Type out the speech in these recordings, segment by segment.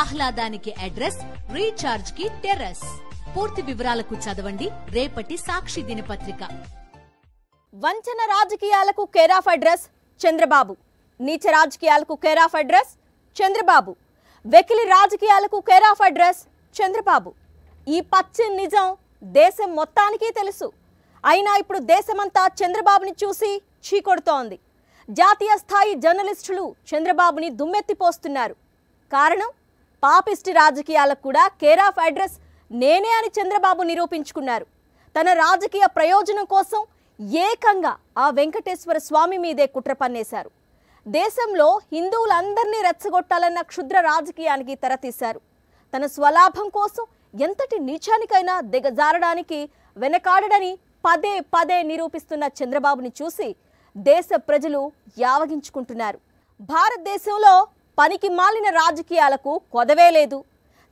ఆహ్లాదానికి address, recharge కి terrace. పూర్తి వివరాలకు చదవండి రేపటి సాక్షి దినపత్రిక. వంచన రాజకీయాలకు కేర్ ఆఫ్ అడ్రస్ చంద్రబాబు, నీచ రాజకీయాలకు కేర్ ఆఫ్ అడ్రస్ చంద్రబాబు, వెకిలి రాజకీయాలకు కేర్ ఆఫ్ అడ్రస్ చంద్రబాబు. ఈ పచ్చి నిజం దేశం మొత్తానికి తెలుసు. అయినా ఇప్పుడు దేశమంతా చంద్రబాబుని చూసి చీకొడుతోంది. జాతీయ స్థాయి జర్నలిస్టులు చంద్రబాబుని దుమ్మెత్తిపోస్తున్నారు. కారణం, పాపిస్టి రాజకీయాలకు కూడా కేర్ ఆఫ్ అడ్రస్ నేనే అని చంద్రబాబు నిరూపించుకున్నారు. తన రాజకీయ ప్రయోజనం కోసం ఏకంగా ఆ వెంకటేశ్వర స్వామి మీదే కుట్ర పన్నేశారు. దేశంలో హిందువులందరినీ రెచ్చగొట్టాలన్న క్షుద్ర రాజకీయానికి తెరతీశారు. తన స్వలాభం కోసం ఎంతటి నీచానికైనా దిగజారడానికి వెనకాడడని పదే పదే నిరూపిస్తున్న చంద్రబాబుని చూసి దేశ ప్రజలు యావగించుకుంటున్నారు. భారతదేశంలో పనికి మాలిన రాజకీయాలకు కొదవే లేదు.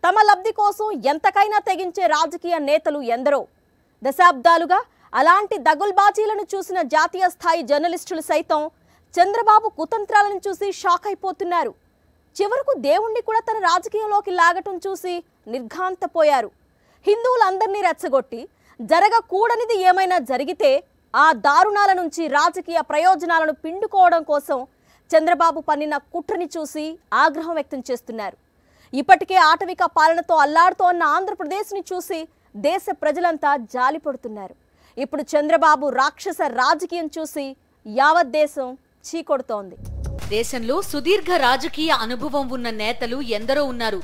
తమ లబ్ధి కోసం ఎంతకైనా తెగించే రాజకీయ నేతలు ఎందరో. దశాబ్దాలుగా అలాంటి దగుల్బాజీలను చూసిన జాతీయ స్థాయి జర్నలిస్టులు సైతం చంద్రబాబు కుతంత్రాలను చూసి షాక్ అయిపోతున్నారు. చివరకు దేవుణ్ణి కూడా తన రాజకీయంలోకి లాగటం చూసి నిర్ఘాంతపోయారు. హిందువులందరినీ రెచ్చగొట్టి జరగకూడనిది ఏమైనా జరిగితే ఆ దారుణాల నుంచి రాజకీయ ప్రయోజనాలను పిండుకోవడం కోసం చంద్రబాబు పన్నిన కుట్రని చూసి ఆగ్రహం వ్యక్తం చేస్తున్నారు. ఇప్పటికే ఆటవిక పాలనతో అల్లాడుతోన్న ఆంధ్రప్రదేశ్ని చూసి దేశ ప్రజలంతా జాలిపడుతున్నారు. ఇప్పుడు చంద్రబాబు రాక్షస రాజకీయం చూసి యావత్ దేశం చీకొడుతోంది. దేశంలో సుదీర్ఘ రాజకీయ అనుభవం ఉన్న నేతలు ఎందరో ఉన్నారు.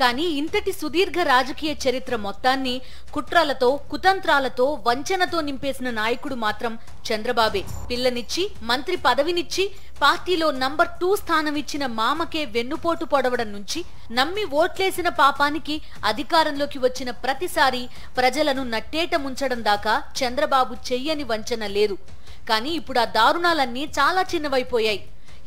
కానీ ఇంతటి సుదీర్ఘ రాజకీయ చరిత్ర మొత్తాన్ని కుట్రలతో, కుతంత్రాలతో, వంచనతో నింపేసిన నాయకుడు మాత్రం చంద్రబాబే. పిల్లనిచ్చి, మంత్రి పదవినిచ్చి, పార్టీలో నంబర్ 2 స్థానం ఇచ్చిన మామకే వెన్నుపోటు పొడవడం నుంచి, నమ్మి ఓట్లేసిన పాపానికి అధికారంలోకి వచ్చిన ప్రతిసారి ప్రజలను నట్టేట ముంచడం దాకా చంద్రబాబు చెయ్యని వంచన లేదు. కానీ ఇప్పుడు ఆ దారుణాలన్నీ చాలా చిన్నవైపోయాయి.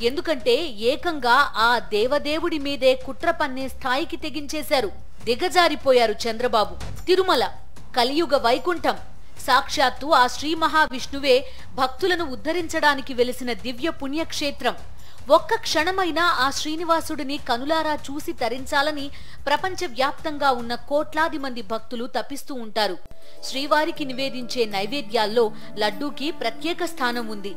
ఎందుకంటే ఏకంగా ఆ దేవదేవుడి మీదే కుట్ర పన్నే స్థాయికి తెగించేశారు. దిగజారిపోయారు చంద్రబాబు. తిరుమల కలియుగ వైకుంఠం, సాక్షాత్తు ఆ శ్రీ మహావిష్ణువే భక్తులను ఉద్ధరించడానికి వెలిసిన దివ్య పుణ్యక్షేత్రం. ఒక్క క్షణమైనా ఆ శ్రీనివాసుడిని కనులారా చూసి తరించాలని ప్రపంచ వ్యాప్తంగా ఉన్న కోట్లాది మంది భక్తులు తపిస్తూ ఉంటారు. శ్రీవారికి నివేదించే నైవేద్యాల్లో లడ్డూకి ప్రత్యేక స్థానం ఉంది.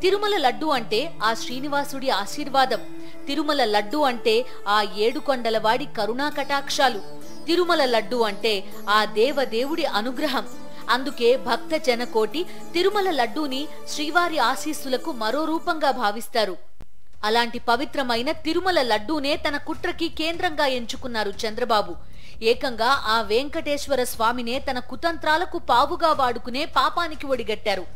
తిరుమల లడ్డు అంటే ఆ శ్రీనివాసుడి ఆశీర్వాదం. తిరుమల లడ్డు అంటే ఆ 7 కొండలవాడి కరుణా కటాక్షాలు. తిరుమల లడ్డు అంటే ఆ దేవదేవుడి అనుగ్రహం. అందుకే భక్త జనకోటి తిరుమల లడ్డూని శ్రీవారి ఆశీస్సులకు మరో రూపంగా భావిస్తారు. అలాంటి పవిత్రమైన తిరుమల లడ్డూనే తన కుట్రకి కేంద్రంగా ఎంచుకున్నారు చంద్రబాబు. ఏకంగా ఆ వెంకటేశ్వర స్వామినే తన కుతంత్రాలకు పావుగా వాడుకునే పాపానికి ఒడిగట్టారు.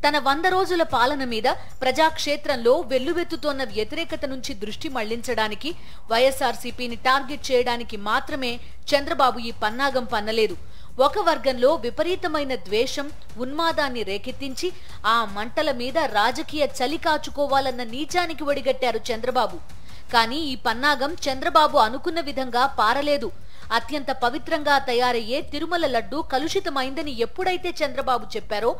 తన 100 రోజుల పాలన మీద ప్రజాక్షేత్రంలో వెల్లువెత్తుతోన్న వ్యతిరేకత నుంచి దృష్టి మళ్లించడానికి, వైఎస్ఆర్సీపీని టార్గెట్ చేయడానికి మాత్రమే చంద్రబాబు ఈ పన్నాగం పన్నలేదు. ఒక వర్గంలో విపరీతమైన ద్వేషం, ఉన్మాదాన్ని రేకెత్తించి ఆ మంటల మీద రాజకీయ చలి కాచుకోవాలన్న నీచానికి ఒడిగట్టారు చంద్రబాబు. కానీ ఈ పన్నాగం చంద్రబాబు అనుకున్న విధంగా పారలేదు. అత్యంత పవిత్రంగా తయారయ్యే తిరుమల లడ్డు కలుషితమైందని ఎప్పుడైతే చంద్రబాబు చెప్పారో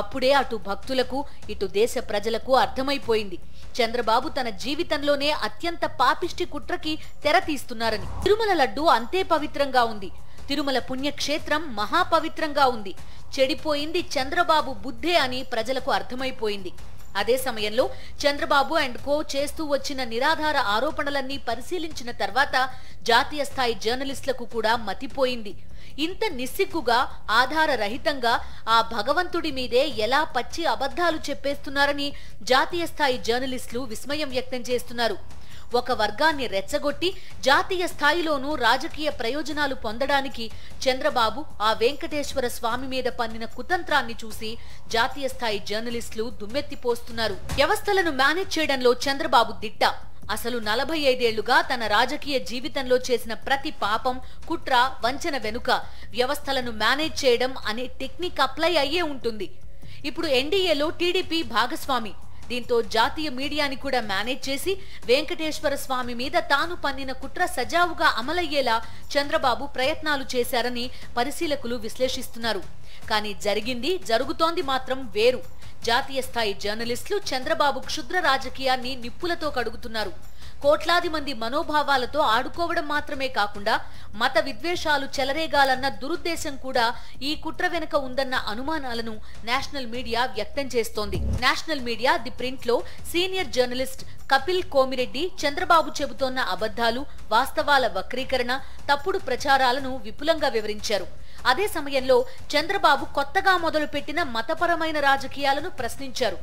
అప్పుడే అటు భక్తులకు, ఇటు దేశ ప్రజలకు అర్థమైపోయింది చంద్రబాబు తన జీవితంలోనే అత్యంత పాపిష్టి కుట్రకి తెర తీస్తున్నారని. తిరుమల లడ్డు అంతే పవిత్రంగా ఉంది. తిరుమల పుణ్యక్షేత్రం మహాపవిత్రంగా ఉంది. చెడిపోయింది చంద్రబాబు బుద్ధే అని ప్రజలకు అర్థమైపోయింది. అదే సమయంలో చంద్రబాబు అండ్ కో చేస్తూ వచ్చిన నిరాధార ఆరోపణలన్నీ పరిశీలించిన తర్వాత జాతీయ స్థాయి జర్నలిస్టులకు కూడా మతిపోయింది. ఇంత నిస్సిగ్గుగా, ఆధార రహితంగా ఆ భగవంతుడి మీదే ఎలా పచ్చి అబద్ధాలు చెప్పేస్తున్నారని జాతీయ స్థాయి జర్నలిస్టులు విస్మయం వ్యక్తం చేస్తున్నారు. ఒక వర్గాన్ని రెచ్చగొట్టి జాతీయ స్థాయిలోనూ రాజకీయ ప్రయోజనాలు పొందడానికి చంద్రబాబు ఆ వెంకటేశ్వర స్వామి మీద పన్నిన కుతంత్రాన్ని చూసి జాతీయ స్థాయి జర్నలిస్టులు దుమ్మెత్తిపోస్తున్నారు. వ్యవస్థలను మేనేజ్ చేయడంలో చంద్రబాబు దిట్ట. అసలు 45 ఏళ్లుగా తన రాజకీయ జీవితంలో చేసిన ప్రతి పాపం, కుట్ర, వంచన వెనుక వ్యవస్థలను మేనేజ్ చేయడం అనే టెక్నిక్ అప్లై అయ్యే ఉంటుంది. ఇప్పుడు ఎన్డీఏలో టీడీపీ భాగస్వామి. దీంతో జాతీయ మీడియాని కూడా మేనేజ్ చేసి వెంకటేశ్వర స్వామి మీద తాను పన్నిన కుట్ర సజావుగా అమలయ్యేలా చంద్రబాబు ప్రయత్నాలు చేశారని పరిశీలకులు విశ్లేషిస్తున్నారు. కానీ జరిగింది, జరుగుతోంది మాత్రం వేరు. జాతీయ స్థాయి జర్నలిస్టులు చంద్రబాబు క్షుద్ర రాజకీయాన్ని నిప్పులతో కడుగుతున్నారు. కోట్లాది మంది మనోభావాలతో ఆడుకోవడం మాత్రమే కాకుండా మత విద్వేషాలు చెలరేగాలన్న దురుద్దేశం కూడా ఈ కుట్ర వెనుక ఉందన్న అనుమానాలను నేషనల్ మీడియా వ్యక్తం చేస్తోంది. నేషనల్ మీడియా ది ప్రింట్ లో సీనియర్ జర్నలిస్ట్ కపిల్ కోమిరెడ్డి చంద్రబాబు చెబుతోన్న అబద్ధాలు, వాస్తవాల వక్రీకరణ, తప్పుడు ప్రచారాలను విపులంగా వివరించారు. అదే సమయంలో చంద్రబాబు కొత్తగా మొదలుపెట్టిన మతపరమైన రాజకీయాలను ప్రశ్నించారు.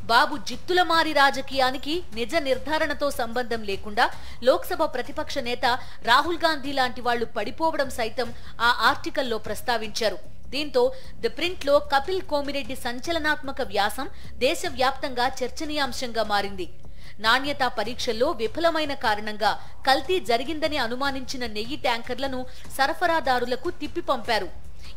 బాబు జిత్తులమారి రాజకీయానికి నిజ నిర్ధారణతో సంబంధం లేకుండా లోక్సభ ప్రతిపక్ష నేత రాహుల్ గాంధీ లాంటి వాళ్లు పడిపోవడం సైతం ఆ ఆర్టికల్లో ప్రస్తావించారు. దీంతో ది ప్రింట్ లో కపిల్ కోమిరెడ్డి సంచలనాత్మక వ్యాసం దేశవ్యాప్తంగా చర్చనీయాంశంగా మారింది. నాణ్యతా పరీక్షల్లో విఫలమైన కారణంగా కల్తీ జరిగిందని అనుమానించిన నెయ్యి ట్యాంకర్లను సరఫరాదారులకు తిప్పి పంపారు.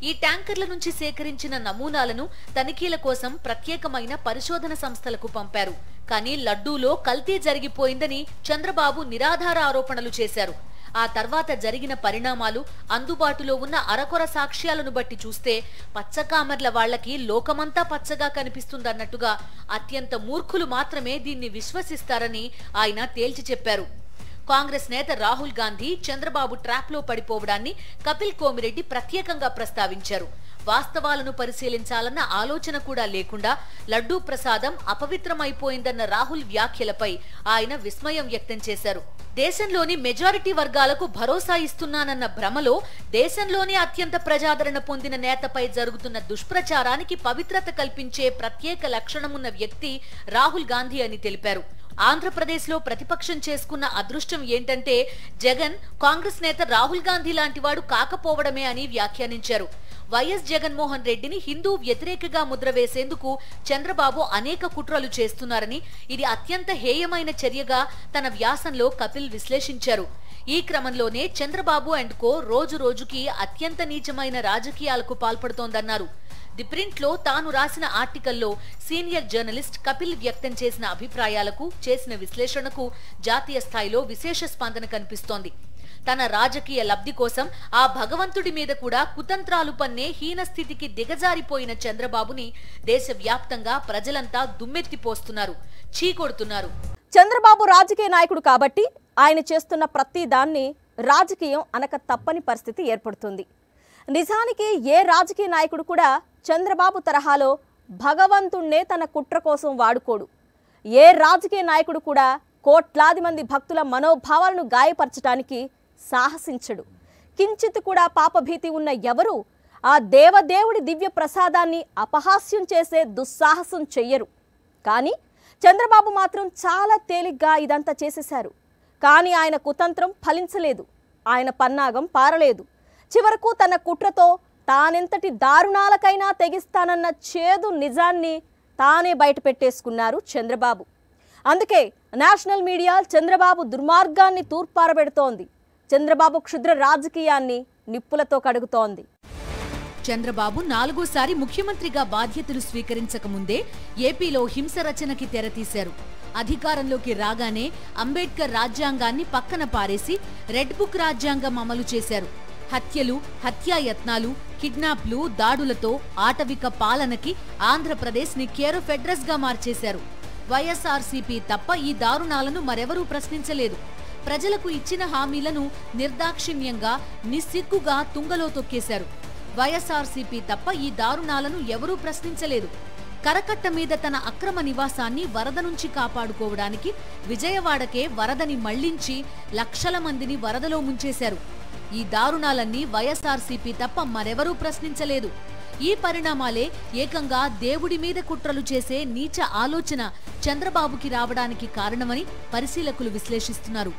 ఈ ట్యాంకర్ల నుంచి సేకరించిన నమూనాలను తనిఖీల కోసం ప్రత్యేకమైన పరిశోధన సంస్థలకు పంపారు. కానీ లడ్డూలో కల్తీ జరిగిపోయిందని చంద్రబాబు నిరాధార ఆరోపణలు చేశారు. ఆ తర్వాత జరిగిన పరిణామాలు, అందుబాటులో ఉన్న అరకొర సాక్ష్యాలను బట్టి చూస్తే పచ్చకామర్ల వాళ్లకి లోకమంతా పచ్చగా కనిపిస్తుందన్నట్టుగా అత్యంత మూర్ఖులు మాత్రమే దీన్ని విశ్వసిస్తారని ఆయన తేల్చి చెప్పారు. కాంగ్రెస్ నేత రాహుల్ గాంధీ చంద్రబాబు ట్రాప్ లో పడిపోవడాన్ని కపిల్ కోమిరెడ్డి ప్రత్యేకంగా ప్రస్తావించారు. వాస్తవాలను పరిశీలించాలన్న ఆలోచన కూడా లేకుండా లడ్డూ ప్రసాదం అపవిత్రమైపోయిందన్న రాహుల్ వ్యాఖ్యలపై ఆయన విస్మయం వ్యక్తం చేశారు. దేశంలోని మెజారిటీ వర్గాలకు భరోసా ఇస్తున్నానన్న భ్రమలో దేశంలోనే అత్యంత ప్రజాదరణ పొందిన నేతపై జరుగుతున్న దుష్ప్రచారానికి పవిత్రత కల్పించే ప్రత్యేక లక్షణమున్న వ్యక్తి రాహుల్ గాంధీ అని తెలిపారు. ఆంధ్రప్రదేశ్ లో ప్రతిపక్షం చేసుకున్న అదృష్టం ఏంటంటే జగన్ కాంగ్రెస్ నేత రాహుల్ గాంధీ లాంటి వాడు కాకపోవడమే అని వ్యాఖ్యానించారు. వైఎస్ జగన్మోహన్ రెడ్డిని హిందూ వ్యతిరేకగా ముద్ర వేసేందుకు చంద్రబాబు అనేక కుట్రలు చేస్తున్నారని, ఇది అత్యంత హేయమైన చర్యగా తన వ్యాసంలో కపిల్ విశ్లేషించారు. ఈ క్రమంలోనే చంద్రబాబు అండ్ కో రోజు రోజుకి అత్యంత నీచమైన రాజకీయాలకు పాల్పడుతోందన్నారు. ది ప్రింట్ లో తాను రాసిన ఆర్టికల్లో సీనియర్ జర్నలిస్ట్ కపిల్ వ్యక్తం చేసిన అభిప్రాయాలకు, చేసిన విశ్లేషణకు జాతీయ స్థాయిలో విశేష స్పందన కనిపిస్తోంది. తన రాజకీయ లబ్ధి కోసం ఆ భగవంతుడి మీద కూడా కుతంత్రాలు పన్నే హీనస్థితికి దిగజారిపోయిన చంద్రబాబుని దేశవ్యాప్తంగా ప్రజలంతా దుమ్మెత్తిపోస్తున్నారు, చీకొడుతున్నారు. చంద్రబాబు రాజకీయ నాయకుడు కాబట్టి ఆయన చేస్తున్న ప్రతి దాన్ని రాజకీయం అనక తప్పని పరిస్థితి ఏర్పడుతుంది. నిజానికి ఏ రాజకీయ నాయకుడు కూడా చంద్రబాబు తరహాలో భగవంతుణ్ణే తన కుట్ర కోసం వాడుకోడు. ఏ రాజకీయ నాయకుడు కూడా కోట్లాది మంది భక్తుల మనోభావాలను గాయపరచడానికి సాహసించడు. కించిత్ కూడా పాపభీతి ఉన్న ఎవరు ఆ దేవదేవుడి దివ్య ప్రసాదాన్ని అపహాస్యం చేసే దుస్సాహసం చెయ్యరు. కానీ చంద్రబాబు మాత్రం చాలా తేలిగ్గా ఇదంతా చేసేశారు. కానీ ఆయన కుతంత్రం ఫలించలేదు, ఆయన పన్నాగం పారలేదు. చివరకు తన కుట్రతో తానెంతటి దారుణాలకైనా తెగిస్తానన్న చేదు నిజాన్ని తానే బయట పెట్టేసుకున్నారు చంద్రబాబు. అందుకే నేషనల్ మీడియా చంద్రబాబు దుర్మార్గాన్ని తూర్పారబెడుతోంది. చంద్రబాబు క్షుద్ర రాజకీయాన్ని నిప్పులతో కడుగుతోంది. చంద్రబాబు 4వ ముఖ్యమంత్రిగా బాధ్యతలు స్వీకరించక ముందే ఏపీలో హింస రచనకి తెరతీశారు. అధికారంలోకి రాగానే అంబేద్కర్ రాజ్యాంగాన్ని పక్కన పారేసి రెడ్ బుక్ రాజ్యాంగం అమలు చేశారు. హత్యలు, హత్యాయత్నాలు, కిడ్నాప్లు, దాడులతో ఆటవిక పాలనకి ఆంధ్రప్రదేశ్ ని కేర్ ఆఫ్ అడ్రస్ గా మార్చేశారు. వైఎస్ఆర్సీపీ తప్ప ఈ దారుణాలను మరెవరూ ప్రశ్నించలేదు. ప్రజలకు ఇచ్చిన హామీలను నిర్దాక్షిణ్యంగా, నిస్సిగ్గుగా తుంగలో తొక్కేశారు. వైఎస్ఆర్సీపీ తప్ప ఈ దారుణాలను ఎవరూ ప్రశ్నించలేదు. కరకట్ట మీద తన అక్రమ నివాసాన్ని వరద నుంచి కాపాడుకోవడానికి విజయవాడకే వరదని మళ్లించి లక్షల మందిని వరదలో ముంచేశారు. ఈ దారుణాలన్నీ వైఎస్ఆర్సీపీ తప్ప మరెవరూ ప్రశ్నించలేదు. ఈ పరిణామాలే ఏకంగా దేవుడి మీద కుట్రలు చేసే నీచ ఆలోచన చంద్రబాబుకి రావడానికి కారణమని పరిశీలకులు విశ్లేషిస్తున్నారు.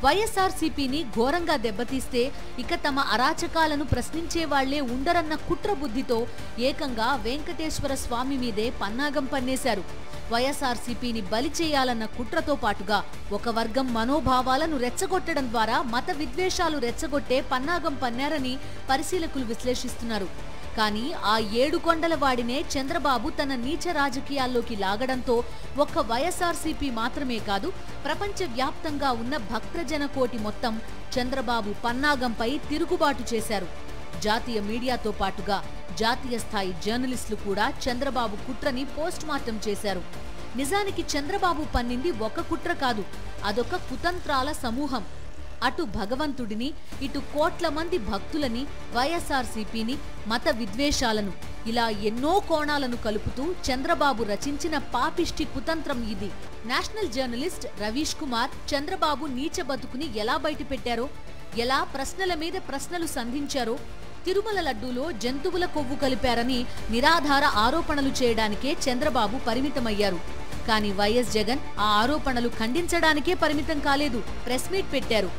వైఎస్ఆర్సీపీని ఘోరంగా దెబ్బతీస్తే ఇక తమ అరాచకాలను ప్రశ్నించే వాళ్లే ఉండరన్న కుట్ర బుద్ధితో ఏకంగా వెంకటేశ్వర స్వామి మీదే పన్నాగం పన్నేశారు. వైఎస్ఆర్సీపీని బలి చేయాలన్న కుట్రతో పాటుగా ఒక వర్గం మనోభావాలను రెచ్చగొట్టడం ద్వారా మత విద్వేషాలు రెచ్చగొట్టే పన్నాగం పన్నారని పరిశీలకులు విశ్లేషిస్తున్నారు. కానీ ఆ 7 కొండల వాడినే చంద్రబాబు తన నీచ రాజకీయాల్లోకి లాగడంతో ఒక్క వైఎస్ఆర్సీపీ మాత్రమే కాదు, ప్రపంచ వ్యాప్తంగా ఉన్న భక్తజన కోటి మొత్తం చంద్రబాబు పన్నాగంపై తిరుగుబాటు చేశారు. జాతీయ మీడియాతో పాటుగా జాతీయ స్థాయి జర్నలిస్టులు కూడా చంద్రబాబు కుట్రని పోస్ట్ మార్టం చేశారు. నిజానికి చంద్రబాబు పన్నింది ఒక కుట్ర కాదు, అదొక కుతంత్రాల సమూహం. అటు భగవంతుడిని, ఇటు కోట్ల మంది భక్తులని, వైఎస్ఆర్సీపీని, మత విద్వేషాలను, ఇలా ఎన్నో కోణాలను కలుపుతూ చంద్రబాబు రచించిన పాపిష్టి కుతంత్రం ఇది. నేషనల్ జర్నలిస్ట్ రవీష్ కుమార్ చంద్రబాబు నీచ బతుకుని ఎలా బయటపెట్టారో, ఎలా ప్రశ్నల మీద ప్రశ్నలు సంధించారో, తిరుమల లడ్డూలో జంతువుల కొవ్వు కలిపారని నిరాధార ఆరోపణలు చేయడానికే చంద్రబాబు పరిమితమయ్యారు. కానీ వైఎస్ జగన్ ఆ ఆరోపణలు ఖండించడానికే పరిమితం కాలేదు, ప్రెస్ మీట్ పెట్టారు.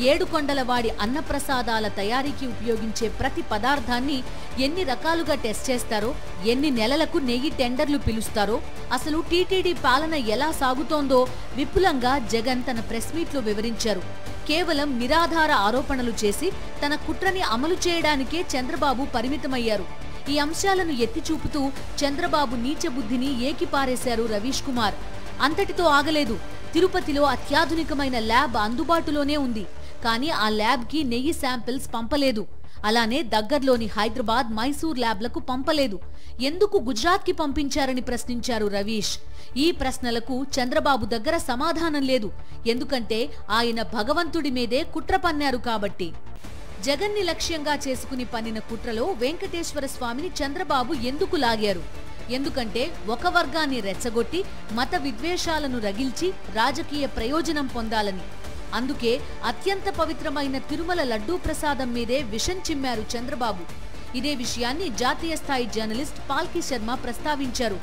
7 కొండలవాడి అన్నప్రసాదాల తయారీకి ఉపయోగించే ప్రతి పదార్థాన్ని ఎన్ని రకాలుగా టెస్ట్ చేస్తారో, ఎన్ని నెలలకు నెయ్యి టెండర్లు పిలుస్తారో, అసలు టీటీడీ పాలన ఎలా సాగుతోందో విపులంగా జగన్ తన ప్రెస్ మీట్లో వివరించారు. కేవలం నిరాధార ఆరోపణలు చేసి తన కుట్రని అమలు చేయడానికే చంద్రబాబు పరిమితమయ్యారు. ఈ అంశాలను ఎత్తి చూపుతూ చంద్రబాబు నీచ బుద్ధిని ఏకిపారేశారు రవీష్ కుమార్. అంతటితో ఆగలేదు. తిరుపతిలో అత్యాధునికమైన ల్యాబ్ అందుబాటులోనే ఉంది, కానీ ఆ ల్యాబ్కి నెయ్యి శాంపిల్స్ పంపలేదు. అలానే దగ్గర్లోని హైదరాబాద్, మైసూర్ ల్యాబ్లకు పంపలేదు. ఎందుకు గుజరాత్కి పంపించారని ప్రశ్నించారు రవీష్. ఈ ప్రశ్నలకు చంద్రబాబు దగ్గర సమాధానం లేదు. ఎందుకంటే ఆయన భగవంతుడి మీదే కుట్ర పన్నారు కాబట్టి. జగన్ని లక్ష్యంగా చేసుకుని పన్నిన కుట్రలో వెంకటేశ్వర స్వామిని చంద్రబాబు ఎందుకు లాగారు? ఎందుకంటే ఒక వర్గాన్ని రెచ్చగొట్టి మత విద్వేషాలను రగిల్చి రాజకీయ ప్రయోజనం పొందాలని. అందుకే అత్యంత పవిత్రమైన తిరుమల లడ్డూ ప్రసాదం మీదే విషం చిమ్మారు చంద్రబాబు. ఇదే విషయాన్ని జాతీయ స్థాయి జర్నలిస్ట్ పాల్కి శర్మ ప్రస్తావించారు.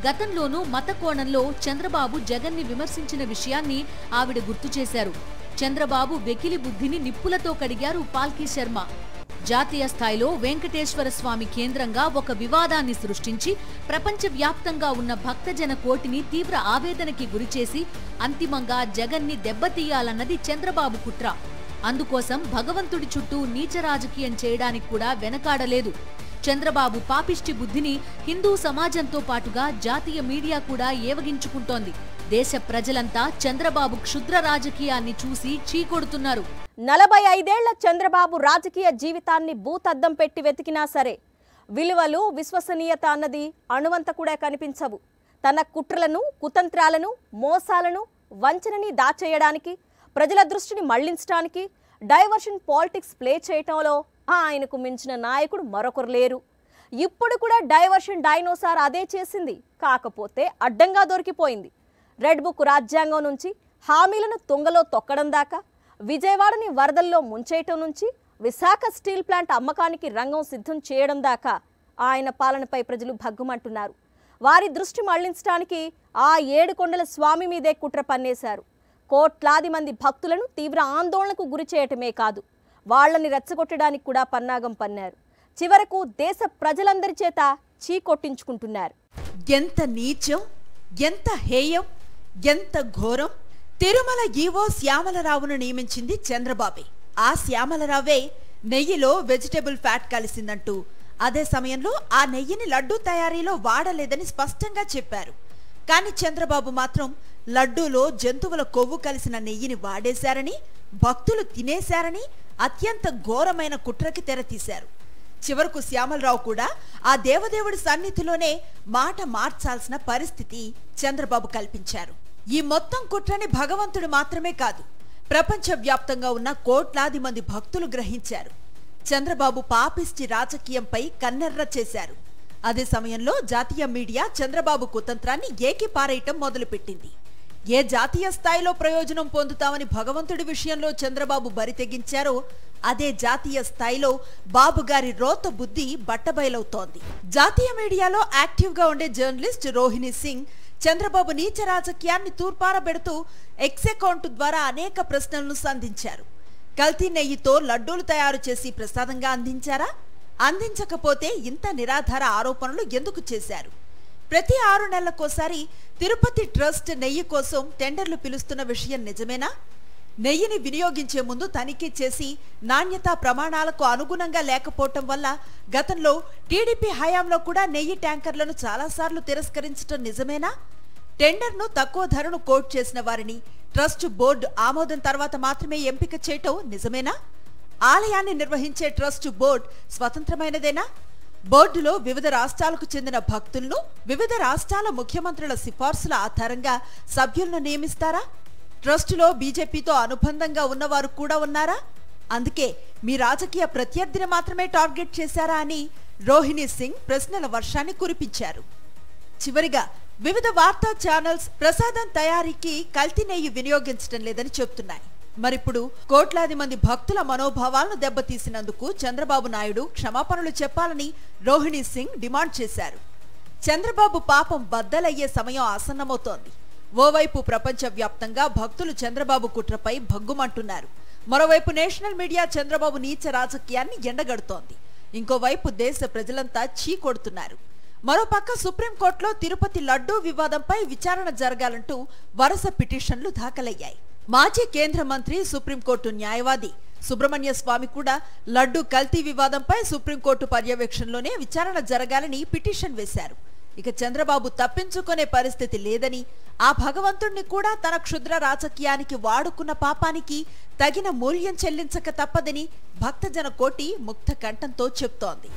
గతంలోనూ మత కోణంలో చంద్రబాబు జగన్ని విమర్శించిన విషయాన్ని ఆవిడ గుర్తు చేశారు. చంద్రబాబు వెకిలి బుద్ధిని నిప్పులతో కడిగారు పాల్కి శర్మ. జాతీయ స్థాయిలో వెంకటేశ్వర స్వామి కేంద్రంగా ఒక వివాదాన్ని సృష్టించి ప్రపంచవ్యాప్తంగా ఉన్న భక్తజన కోటిని తీవ్ర ఆవేదనకి గురిచేసి అంతిమంగా జగన్ని దెబ్బతీయాలన్నది చంద్రబాబు కుట్ర. అందుకోసం భగవంతుడి చుట్టూ నీచ రాజకీయం చేయడానికి కూడా వెనకాడలేదు. చంద్రబాబు పాపిష్టి బుద్ధిని హిందూ సమాజంతో పాటుగా జాతీయ మీడియా కూడా ఏవగించుకుంటోంది. దేశ ప్రజలంతా చంద్రబాబు క్షుద్ర రాజకీయాన్ని చూసి చీకొడుతున్నారు. 45 ఏళ్ల చంద్రబాబు రాజకీయ జీవితాన్ని భూతద్దం పెట్టి వెతికినా సరే విలువలు, విశ్వసనీయత అన్నది అణువంత కూడా కనిపించవు. తన కుట్రలను, కుతంత్రాలను, మోసాలను, వంచనని దాచేయడానికి, ప్రజల దృష్టిని మళ్లించడానికి, డైవర్షన్ పాలిటిక్స్ ప్లే చేయటంలో ఆయనకు మించిన నాయకుడు మరొకరు లేరు. ఇప్పుడు కూడా డైవర్షన్ డైనోసార్ అదే చేసింది. కాకపోతే అడ్డంగా దొరికిపోయింది. రెడ్ బుక్ రాజ్యాంగం నుంచి హామీలను తుంగలో తొక్కడం దాకా, విజయవాడని వరదల్లో ముంచేయటం నుంచి విశాఖ స్టీల్ ప్లాంట్ అమ్మకానికి రంగం సిద్ధం చేయడం దాకా ఆయన పాలనపై ప్రజలు భగ్గుమంటున్నారు. వారి దృష్టి మళ్లించడానికి ఆ 7 కొండల స్వామి మీదే కుట్ర పన్నేశారు. కోట్లాది మంది భక్తులను తీవ్ర ఆందోళనకు గురి చేయటమే కాదు, వాళ్లని రెచ్చగొట్టడానికి కూడా పన్నాగం పన్నారు. చివరకు దేశ ప్రజలందరి చేత చీకొట్టించుకుంటున్నారు. ఎంత నీచం, ఎంత హేయం, ఎంత ఘోరం! తిరుమల ఈవో శ్యామలరావును నియమించింది చంద్రబాబే. ఆ శ్యామలరావే నెయ్యిలో వెజిటబుల్ ఫ్యాట్ కలిసిందంటూ, అదే సమయంలో ఆ నెయ్యిని లడ్డూ తయారీలో వాడలేదని స్పష్టంగా చెప్పారు. కానీ చంద్రబాబు మాత్రం లడ్డూలో జంతువుల కొవ్వు కలిసిన నెయ్యిని వాడేశారని, భక్తులు తినేశారని అత్యంత ఘోరమైన కుట్రకి తెరతీశారు. చివరకు శ్యామలరావు కూడా ఆ దేవదేవుడి సన్నిధిలోనే మాట మార్చాల్సిన పరిస్థితి చంద్రబాబు కల్పించారు. ఈ మొత్తం కుట్రని భగవంతుడు మాత్రమే కాదు, ప్రపంచవ్యాప్తంగా ఉన్న కోట్లాది మంది భక్తులు గ్రహించారు. చంద్రబాబు పాపిష్టి రాజకీయంపై కన్నెర్ర చేశారు. అదే సమయంలో జాతీయ మీడియా చంద్రబాబు కుతంత్రాన్ని ఏకిపారేయటం మొదలుపెట్టింది. ఏ జాతీయ స్థాయిలో ప్రయోజనం పొందుతామని భగవంతుడి విషయంలో చంద్రబాబు బరితెగించారో అదే జాతీయ స్థాయిలో బాబుగారి రోత బుద్ధి బట్టబయలవుతోంది. జాతీయ మీడియాలో యాక్టివ్గా ఉండే జర్నలిస్ట్ రోహిణి సింగ్ చంద్రబాబు నీచ రాజకీయాన్ని తూర్పారబెడుతూ ఎక్స్ అకౌంట్ ద్వారా అనేక ప్రశ్నలను సంధించారు. కల్తీ నెయ్యితో లడ్డూలు తయారు చేసి ప్రసాదంగా అందించారా? అందించకపోతే ఇంత నిరాధార ఆరోపణలు ఎందుకు చేశారు? ప్రతి 6 నెలలకోసారి తిరుపతి ట్రస్ట్ నెయ్యి కోసం టెండర్లు పిలుస్తున్న విషయం నిజమేనా? నెయ్యిని వినియోగించే ముందు తనిఖీ చేసి నాణ్యతా ప్రమాణాలకు అనుగుణంగా లేకపోవటం వల్ల గతంలో టీడీపీ హయాంలో కూడా నెయ్యి ట్యాంకర్లను చాలాసార్లు తిరస్కరించడం నిజమేనా? టెండర్ను తక్కువ ధరను కోట్ చేసిన వారిని ట్రస్ట్ బోర్డు ఆమోదం తర్వాత మాత్రమే ఎంపిక చేయటం నిజమేనా? ఆలయాన్ని నిర్వహించే ట్రస్ట్ బోర్డు స్వతంత్రమైనదేనా? బోర్డులో వివిధ రాష్ట్రాలకు చెందిన భక్తులను వివిధ రాష్ట్రాల ముఖ్యమంత్రుల సిఫార్సుల ఆధారంగా సభ్యులను నియమిస్తారా? ట్రస్టులో బీజేపీతో అనుబంధంగా ఉన్నవారు కూడా ఉన్నారా? అందుకే మీ రాజకీయ ప్రత్యర్థిని మాత్రమే టార్గెట్ చేశారా అని రోహిణి సింగ్ ప్రశ్నల వర్షాన్ని కురిపించారు. చివరిగా వివిధ వార్తా ఛానల్స్ ప్రసాదం తయారీకి కల్తీ నెయ్యి వినియోగించడం లేదని చెప్తున్నాయి. మరిప్పుడు కోట్లాది మంది భక్తుల మనోభావాలను దెబ్బతీసినందుకు చంద్రబాబు నాయుడు క్షమాపణలు చెప్పాలని రోహిణి సింగ్ డిమాండ్ చేశారు. చంద్రబాబు పాపం బద్దలయ్యే సమయం ఆసన్నమవుతోంది. ఓవైపు ప్రపంచవ్యాప్తంగా భక్తులు చంద్రబాబు కుట్రపై భగ్గుమంటున్నారు. మరోవైపు నేషనల్ మీడియా చంద్రబాబు నీచ రాజకీయాన్ని ఎండగడుతోంది. ఇంకోవైపు దేశ ప్రజలంతా చీకొడుతున్నారు. మరోపక్క సుప్రీంకోర్టులో తిరుపతి లడ్డూ వివాదంపై విచారణ జరగాలంటూ వరుస పిటిషన్లు దాఖలయ్యాయి. మాజీ కేంద్ర మంత్రి, సుప్రీంకోర్టు న్యాయవాది సుబ్రహ్మణ్య స్వామి కూడా లడ్డూ కల్తీ వివాదంపై సుప్రీంకోర్టు పర్యవేక్షణలోనే విచారణ జరగాలని పిటిషన్ వేశారు. ఇక చంద్రబాబు తప్పించుకునే పరిస్థితి లేదని, ఆ భగవంతుణ్ణి కూడా తన క్షుద్ర రాజకీయానికి వాడుకున్న పాపానికి తగిన మూల్యం చెల్లించక తప్పదని భక్తజన కోటి ముక్త కంఠంతో చెప్తోంది.